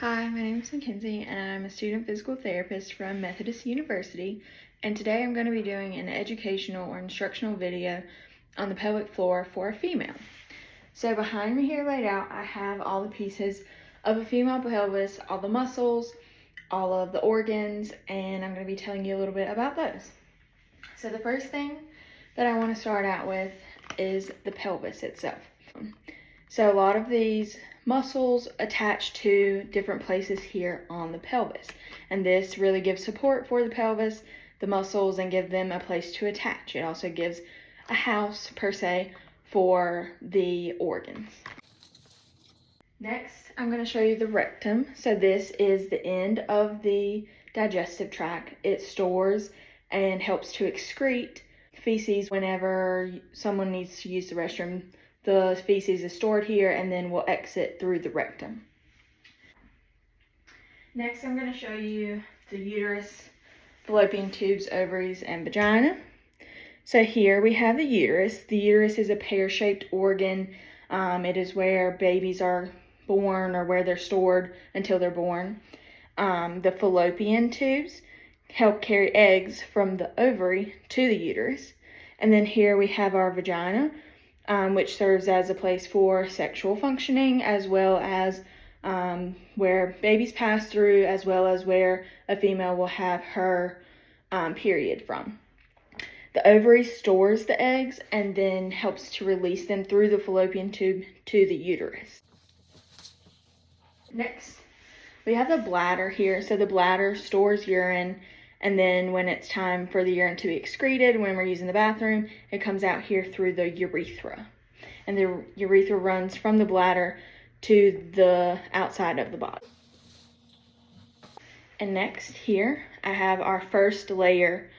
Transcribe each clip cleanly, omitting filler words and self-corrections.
Hi, my name is Mackenzie and I'm a student physical therapist from Methodist University, and today I'm going to be doing an educational or instructional video on the pelvic floor for a female. So behind me here laid out, I have all the pieces of a female pelvis, all the muscles, all of the organs, and I'm going to be telling you a little bit about those. So the first thing that I want to start out with is the pelvis itself. So a lot of these muscles attach to different places here on the pelvis, and this really gives support for the pelvis, the muscles, and give them a place to attach. It also gives a house per se for the organs. Next, I'm going to show you the rectum. So this is the end of the digestive tract. It stores and helps to excrete feces whenever someone needs to use the restroom. The feces is stored here and then will exit through the rectum. Next, I'm going to show you the uterus, fallopian tubes, ovaries, and vagina. So here we have the uterus. The uterus is a pear-shaped organ. It is where babies are born or where they're stored until they're born. The fallopian tubes help carry eggs from the ovary to the uterus. And then here we have our vagina, which serves as a place for sexual functioning, as well as where babies pass through, as well as where a female will have her period from. The ovary stores the eggs and then helps to release them through the fallopian tube to the uterus. Next, we have the bladder here. So the bladder stores urine, and then when it's time for the urine to be excreted, when we're using the bathroom, it comes out here through the urethra. And the urethra runs from the bladder to the outside of the body. And next here, I have our first layer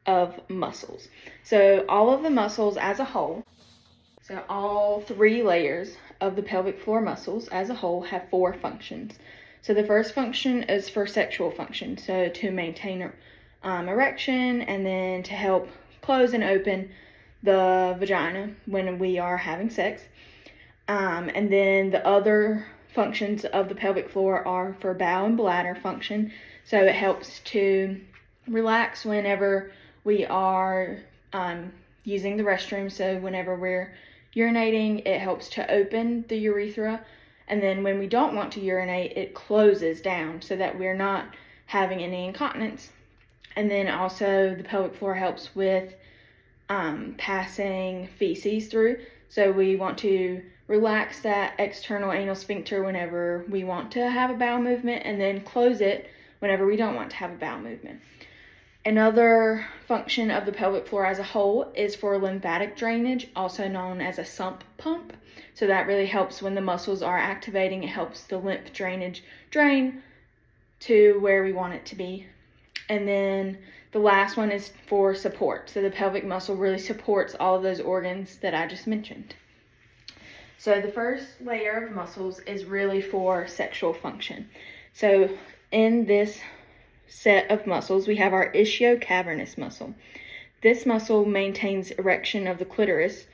of muscles. So all of the muscles as a whole, so all 3 layers of the pelvic floor muscles as a whole have 4 functions. So the first function is for sexual function, so to maintain erection, and then to help close and open the vagina when we are having sex. And then the other functions of the pelvic floor are for bowel and bladder function. So it helps to relax whenever we are using the restroom. So whenever we're urinating, it helps to open the urethra. And then when we don't want to urinate, it closes down so that we're not having any incontinence. And then also the pelvic floor helps with passing feces through. So we want to relax that external anal sphincter whenever we want to have a bowel movement, and then close it whenever we don't want to have a bowel movement. Another function of the pelvic floor as a whole is for lymphatic drainage, also known as a sump pump. So that really helps when the muscles are activating. It helps the lymph drainage drain to where we want it to be. And then the last one is for support. So the pelvic muscle really supports all of those organs that I just mentioned. So the first layer of muscles is really for sexual function. So in this set of muscles, we have our ischiocavernous muscle. This muscle maintains erection of the clitoris.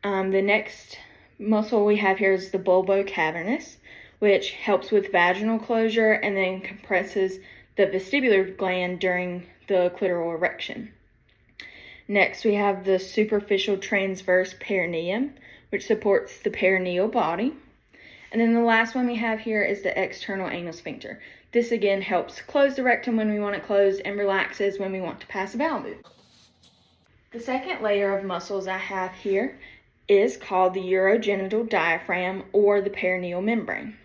The next muscle we have here is the bulbocavernous, which helps with vaginal closure and then compresses the vestibular gland during the clitoral erection. Next, we have the superficial transverse perineum, which supports the perineal body. And then the last one we have here is the external anal sphincter. This again helps close the rectum when we want it closed and relaxes when we want to pass a bowel movement. The second layer of muscles I have here is called the urogenital diaphragm, or the perineal membrane.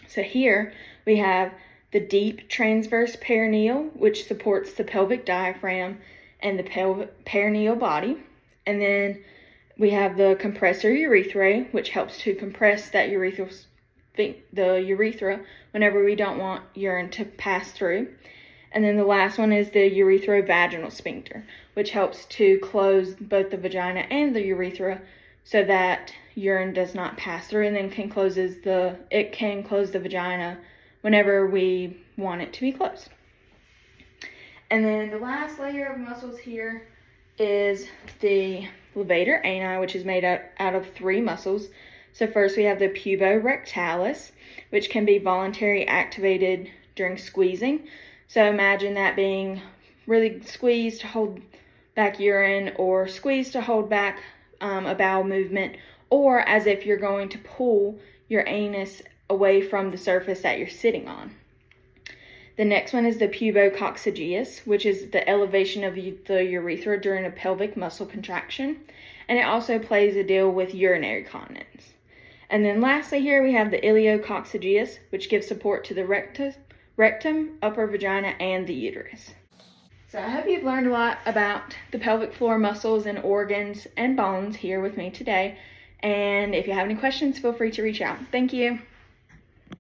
So here we have the deep transverse perineal, which supports the pelvic diaphragm and the perineal body. And then we have the compressor urethra, which helps to compress that the urethra whenever we don't want urine to pass through. And then the last one is the urethrovaginal sphincter, which helps to close both the vagina and the urethra so that urine does not pass through, and then it can close the vagina whenever we want it to be closed. And then the last layer of muscles here is the levator ani, which is made out of 3 muscles. So first we have the puborectalis, which can be voluntary activated during squeezing. So imagine that being really squeezed to hold back urine, or squeezed to hold back a bowel movement, or as if you're going to pull your anus away from the surface that you're sitting on. The next one is the pubococcygeus, which is the elevation of the urethra during a pelvic muscle contraction, and it also plays a deal with urinary continence. And then lastly here we have the ileococcygeus, which gives support to the rectum, upper vagina, and the uterus. So I hope you've learned a lot about the pelvic floor muscles and organs and bones here with me today. And if you have any questions, feel free to reach out. Thank you.